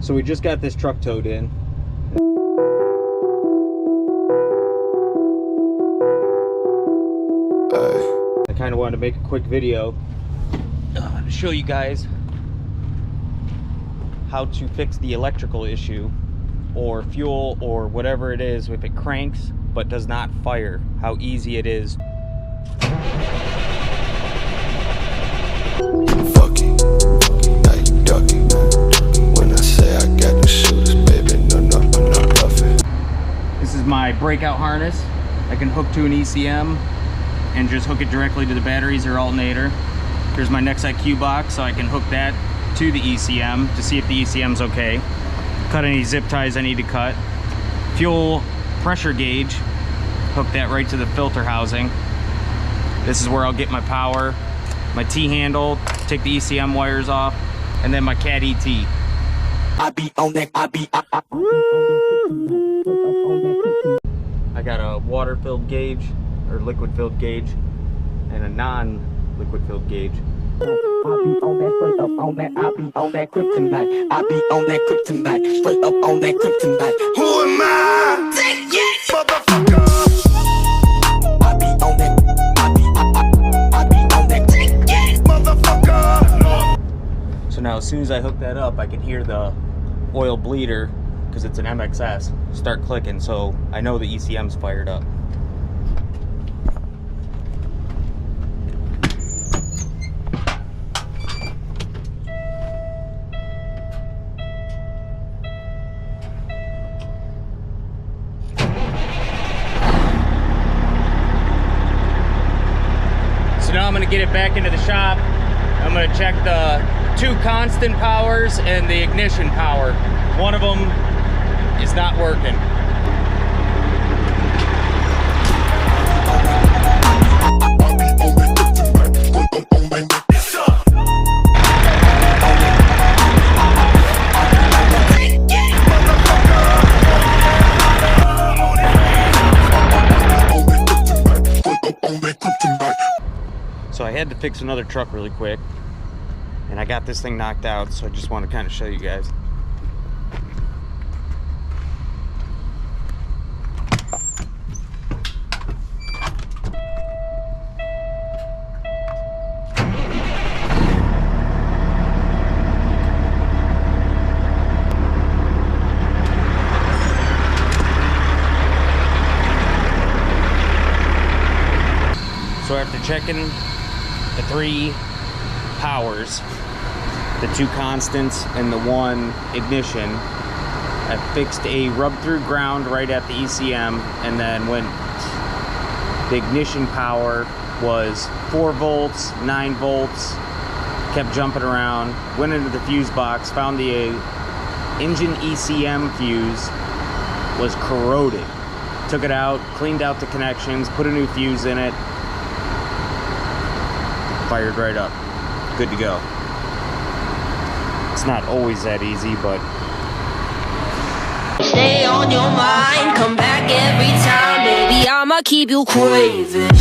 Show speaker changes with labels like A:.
A: So we just got this truck towed in. I kind of wanted to make a quick video to show you guys how to fix the electrical issue or fuel or whatever it is if it cranks but does not fire, how easy it is.
B: Fucking, now you ducking. When I say I got the shooters, baby, no, I'm not bluffing.
A: This is my breakout harness. I can hook to an ECM and just hook it directly to the batteries or alternator. Here's my Nexite Q box, so I can hook that to the ECM to see if the ECM's okay. Cut any zip ties I need to cut. Fuel pressure gauge, hook that right to the filter housing. This is where I'll get my power, my T-handle, take the ECM wires off, and then my Cat ET.
B: I be on that,
A: I got a water-filled gauge, or liquid-filled gauge, and a non-liquid filled gauge.
B: I be on that, straight up on that, I be on that kryptonite. I be on that kryptonite, straight up on that kryptonite. Who am I? Take it, motherfucker. I be on that, I be on that, take it, motherfucker.
A: So now as soon as I hook that up, I can hear the oil bleeder, because it's an MXS, start clicking, so I know the ECM's fired up. So now I'm going to get it back into the shop. I'm going to check the two constant powers and the ignition power. One of them is not working. So I had to fix another truck really quick, and I got this thing knocked out, so I just want to kind of show you guys. So after checking the three powers, the two constants and the one ignition, I fixed a rub-through ground right at the ECM, and then when the ignition power was 4 volts, 9 volts, kept jumping around, went into the fuse box, found the engine ECM fuse was corroded. Took it out, cleaned out the connections, put a new fuse in it, fired right up, good to go. It's not always that easy, but
C: stay on your mind, come back every time, baby, I'ma keep you craving.